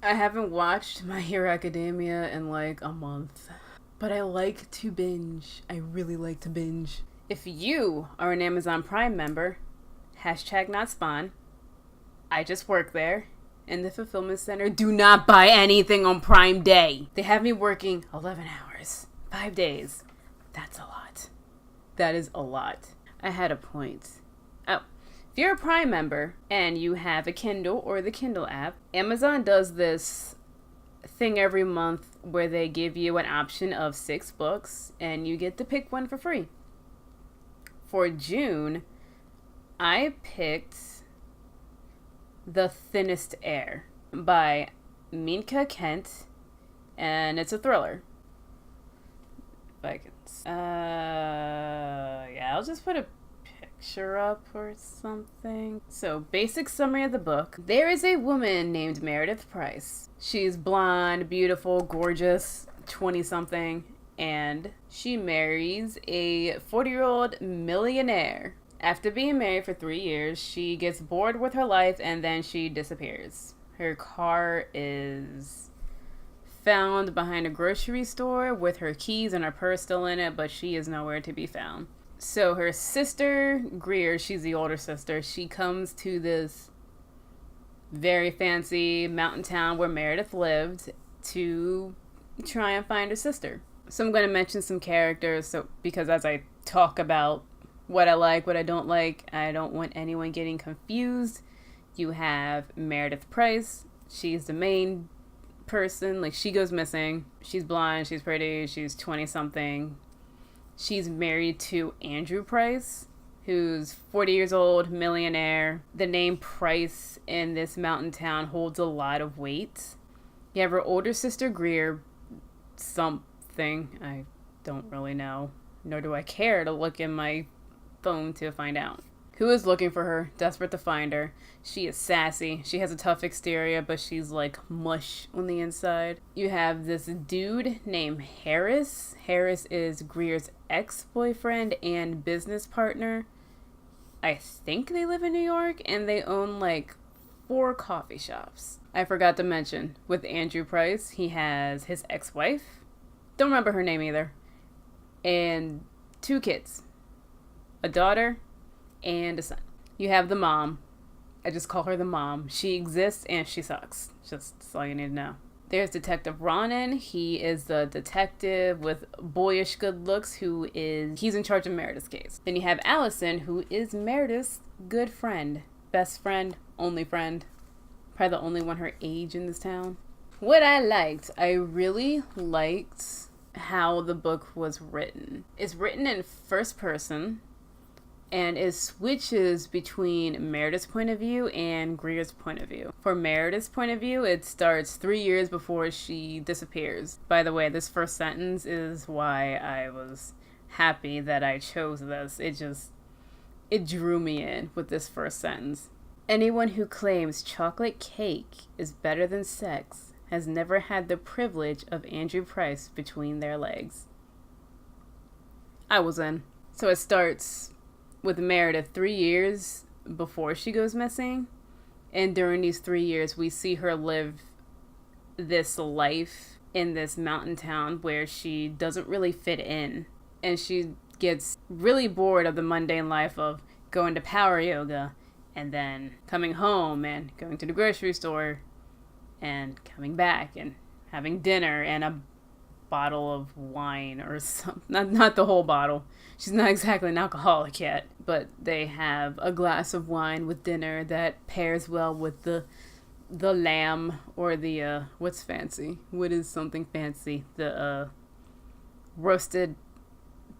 I haven't watched My Hero Academia in like a month, but I like to binge. I really like to binge. If you are an Amazon Prime member, hashtag not spawn, I just work there. In the fulfillment center, do not buy anything on Prime Day. They have me working 11 hours, 5 days. That's a lot. That is a lot. I had a point. Oh, if you're a Prime member and you have a Kindle or the Kindle app, Amazon does this thing every month where they give you an option of 6 books and you get to pick one for free. For June, I picked The Thinnest Air by Minka Kent, and it's a thriller. If I could, yeah, I'll just put a picture up or something. So, basic summary of the book. There is a woman named Meredith Price. She's blonde, beautiful, gorgeous, 20-something, and she marries a 40-year-old millionaire. After being married for 3 years, she gets bored with her life and then she disappears. Her car is found behind a grocery store with her keys and her purse still in it, but she is nowhere to be found. So her sister, Greer, she's the older sister, she comes to this very fancy mountain town where Meredith lived to try and find her sister. So I'm going to mention some characters because as I talk about what I like, what I don't like, I don't want anyone getting confused. You have Meredith Price. She's the main person. Like, she goes missing. She's blonde, she's pretty, she's 20-something. She's married to Andrew Price, who's 40 years old, millionaire. The name Price in this mountain town holds a lot of weight. You have her older sister, Greer, something. I don't really know, nor do I care to look in my phone to find out. Who is looking for her, desperate to find her. She is sassy. She has a tough exterior, but she's like mush on the inside. You have this dude named Harris. Harris is Greer's ex-boyfriend and business partner. I think they live in New York, and they own like 4 coffee shops. I forgot to mention, with Andrew Price, he has his ex-wife. Don't remember her name either. And 2 kids. A daughter and a son. You have the mom. I just call her the mom. She exists and she sucks. That's all you need to know. There's Detective Ronan. He is the detective with boyish good looks he's in charge of Meredith's case. Then you have Allison, who is Meredith's good friend. Best friend, only friend. Probably the only one her age in this town. What I really liked how the book was written. It's written in first person, and it switches between Meredith's point of view and Greer's point of view. For Meredith's point of view, it starts 3 years before she disappears. By the way, this first sentence is why I was happy that I chose this. It drew me in with this first sentence. Anyone who claims chocolate cake is better than sex has never had the privilege of Andrew Price between their legs. I was in. So it starts with Meredith 3 years before she goes missing. And during these 3 years, we see her live this life in this mountain town where she doesn't really fit in. And she gets really bored of the mundane life of going to power yoga and then coming home and going to the grocery store and coming back and having dinner and a bottle of wine or something. Not the whole bottle. She's not exactly an alcoholic yet, but they have a glass of wine with dinner that pairs well with the lamb or the what's fancy? What is something fancy? The roasted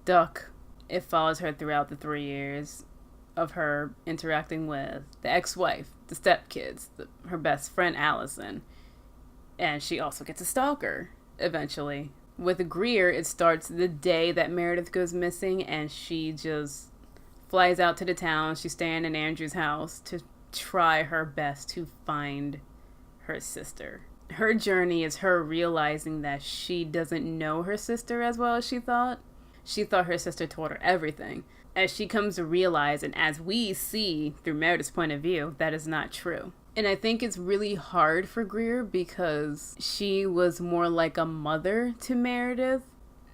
duck. It follows her throughout the 3 years of her interacting with the ex-wife, the stepkids, her best friend Allison, and she also gets a stalker eventually. With Greer, it starts the day that Meredith goes missing, and she just flies out to the town. She's staying in Andrew's house to try her best to find her sister. Her journey is her realizing that she doesn't know her sister as well as she thought. She thought her sister told her everything. As she comes to realize, and as we see through Meredith's point of view, that is not true. And I think it's really hard for Greer because she was more like a mother to Meredith.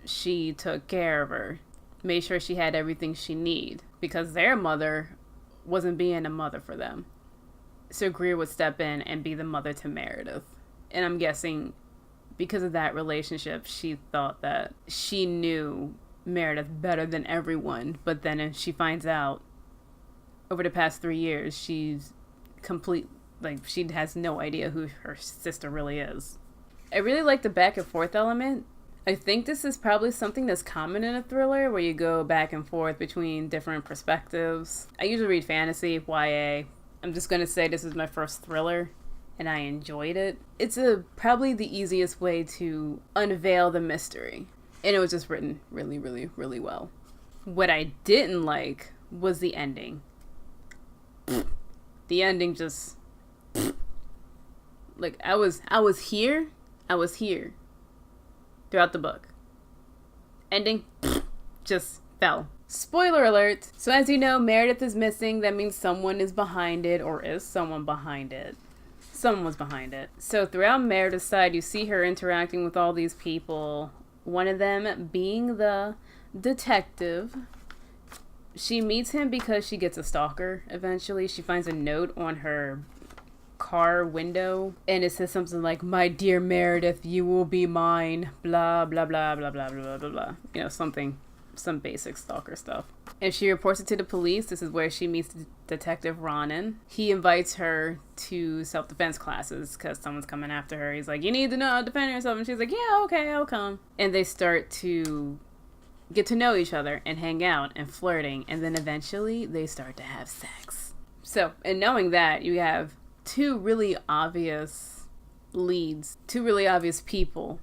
She took care of her, made sure she had everything she needed because their mother wasn't being a mother for them. So Greer would step in and be the mother to Meredith. And I'm guessing because of that relationship, she thought that she knew Meredith better than everyone. But then she finds out over the past 3 years, she's she has no idea who her sister really is. I really like the back and forth element. I think this is probably something that's common in a thriller where you go back and forth between different perspectives. I usually read fantasy, YA. I'm just going to say this is my first thriller and I enjoyed it. It's probably the easiest way to unveil the mystery. And it was just written really, really, really well. What I didn't like was the ending. The ending just... Like, I was here throughout the book. Ending, just fell. Spoiler alert. So as you know, Meredith is missing. That means someone is behind it, or is someone behind it? Someone was behind it. So throughout Meredith's side, you see her interacting with all these people. One of them being the detective. She meets him because she gets a stalker eventually. She finds a note on her car window and it says something like, "My dear Meredith, you will be mine, blah blah blah blah blah blah blah blah," you know, some basic stalker stuff. And she reports it to the police. This is where she meets Detective Ronan. He invites her to self-defense classes because someone's coming after her. He's like, "You need to know how to defend yourself," and she's like, "Yeah, okay, I'll come." And they start to get to know each other and hang out and flirting, and then eventually they start to have sex. So, and knowing that, you have two really obvious leads, two really obvious people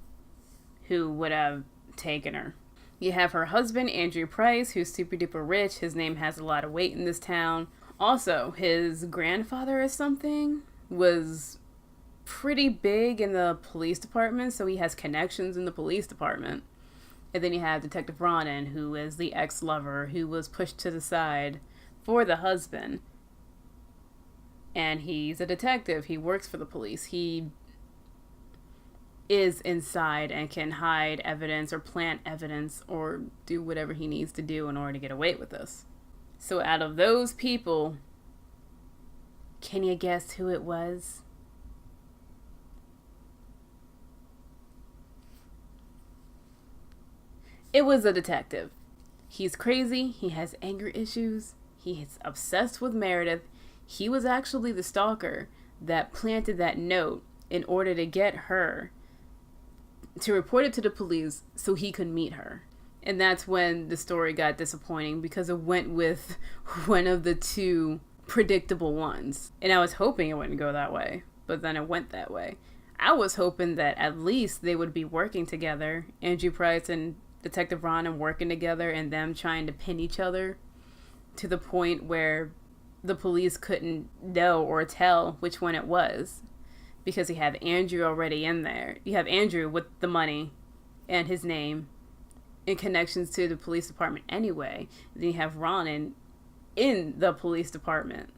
who would have taken her. You have her husband, Andrew Price, who's super duper rich. His name has a lot of weight in this town. Also, his grandfather or something was pretty big in the police department, so he has connections in the police department. And then you have Detective Ronan, who is the ex-lover who was pushed to the side for the husband. And he's a detective. He works for the police. He is inside and can hide evidence or plant evidence or do whatever he needs to do in order to get away with this. So out of those people, can you guess who it was? It was a detective. He's crazy. He has anger issues. He is obsessed with Meredith. He was actually the stalker that planted that note in order to get her to report it to the police so he could meet her. And that's when the story got disappointing because it went with one of the two predictable ones. And I was hoping it wouldn't go that way, but then it went that way. I was hoping that at least they would be working together, Andrew Price and Detective Ronan working together and them trying to pin each other to the point where the police couldn't know or tell which one it was because you have Andrew already in there. You have Andrew with the money and his name in connections to the police department anyway. Then you have Ronan in the police department,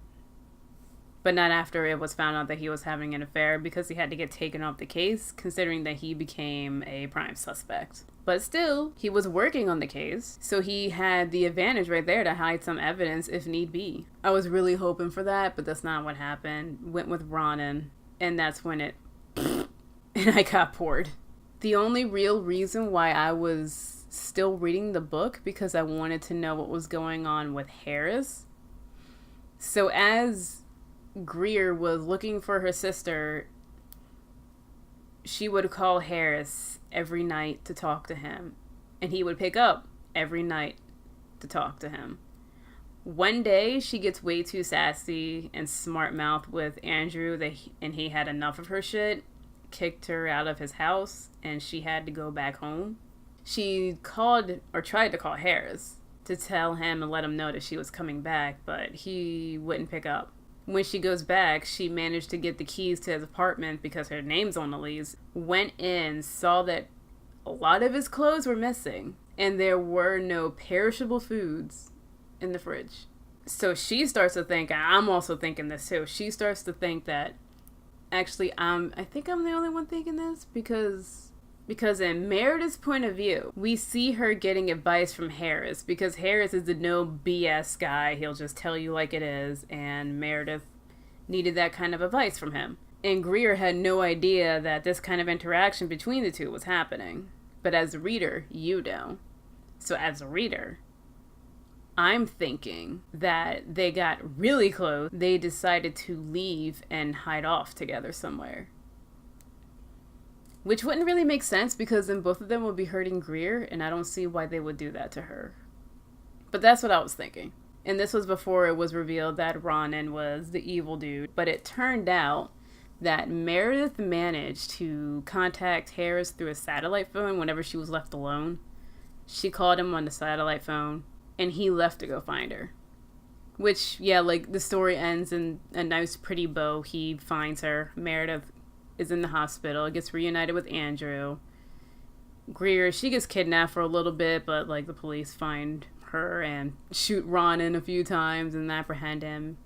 but not after it was found out that he was having an affair because he had to get taken off the case considering that he became a prime suspect. But still, he was working on the case, so he had the advantage right there to hide some evidence if need be. I was really hoping for that, but that's not what happened. Went with Ronan, and that's when it... and I got bored. The only real reason why I was still reading the book because I wanted to know what was going on with Harris. So as Greer was looking for her sister, she would call Harris every night to talk to him, and he would pick up every night to talk to him. One day, she gets way too sassy and smart mouth with Andrew, and he had enough of her shit, kicked her out of his house, and she had to go back home. She called, or tried to call Harris to tell him and let him know that she was coming back, but he wouldn't pick up. When she goes back, she managed to get the keys to his apartment because her name's on the lease, went in, saw that a lot of his clothes were missing, and there were no perishable foods in the fridge. So she starts to think, I'm also thinking this too. She starts to think that actually I think I'm the only one thinking this because in Meredith's point of view, we see her getting advice from Harris because Harris is the no BS guy. He'll just tell you like it is, and Meredith needed that kind of advice from him. And Greer had no idea that this kind of interaction between the two was happening. But as a reader, you know. So as a reader, I'm thinking that they got really close. They decided to leave and hide off together somewhere. Which wouldn't really make sense because then both of them would be hurting Greer, and I don't see why they would do that to her. But that's what I was thinking. And this was before it was revealed that Ronan was the evil dude. But it turned out that Meredith managed to contact Harris through a satellite phone whenever she was left alone. She called him on the satellite phone, and he left to go find her. Which, yeah, like, the story ends in a nice, pretty bow. He finds her. Meredith is in the hospital, gets reunited with Andrew. Greer, she gets kidnapped for a little bit, but, like, the police find her and shoot Ronan a few times and apprehend him.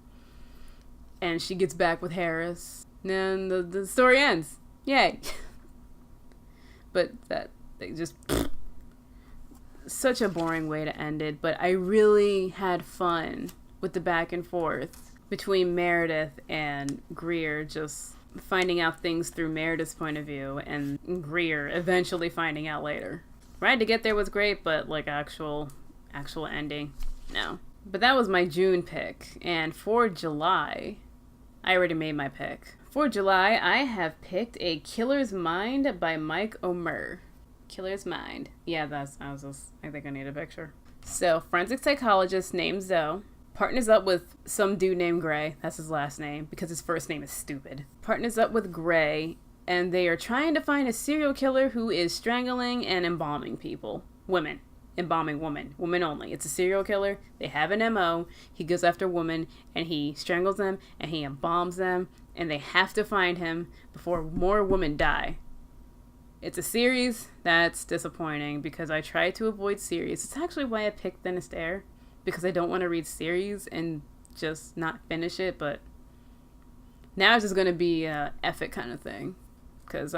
And she gets back with Harris. And the story ends. Yay. But that, they just... Such a boring way to end it, but I really had fun with the back and forth between Meredith and Greer, just finding out things through Meredith's point of view and Greer eventually finding out later. Ride to get there was great, but like actual ending, no. But that was my June pick, and for July, I already made my pick. For July, I have picked A Killer's Mind by Mike Omer. Killer's Mind. Yeah, I think I need a picture. So, forensic psychologist named Zoe partners up with some dude named Gray. That's his last name because his first name is stupid. Partners up with Gray, and they are trying to find a serial killer who is strangling and embalming people. Women. Embalming women. Women only. It's a serial killer. They have an MO. He goes after women, and he strangles them, and he embalms them, and they have to find him before more women die. It's a series that's disappointing because I try to avoid series. It's actually why I picked Thinnest, because I don't want to read series and just not finish it, but now it's just going to be a F it kind of thing because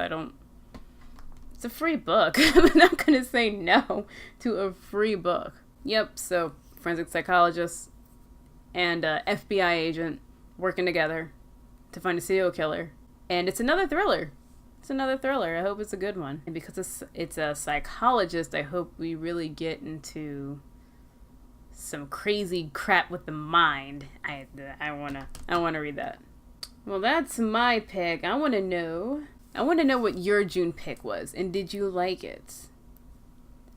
it's a free book. I'm not going to say no to a free book. Yep, so forensic psychologist and FBI agent working together to find a serial killer. And it's another thriller. I hope it's a good one. And because it's a psychologist, I hope we really get into some crazy crap with the mind. I wanna read that. Well, that's my pick. I wanna know what your June pick was, and did you like it?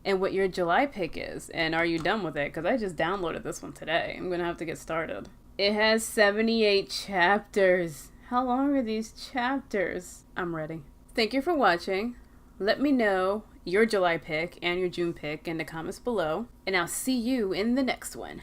And what your July pick is, and are you done with it? Because I just downloaded this one today. I'm gonna have to get started. It has 78 chapters. How long are these chapters? I'm ready. Thank you for watching. Let me know your July pick and your June pick in the comments below, and I'll see you in the next one.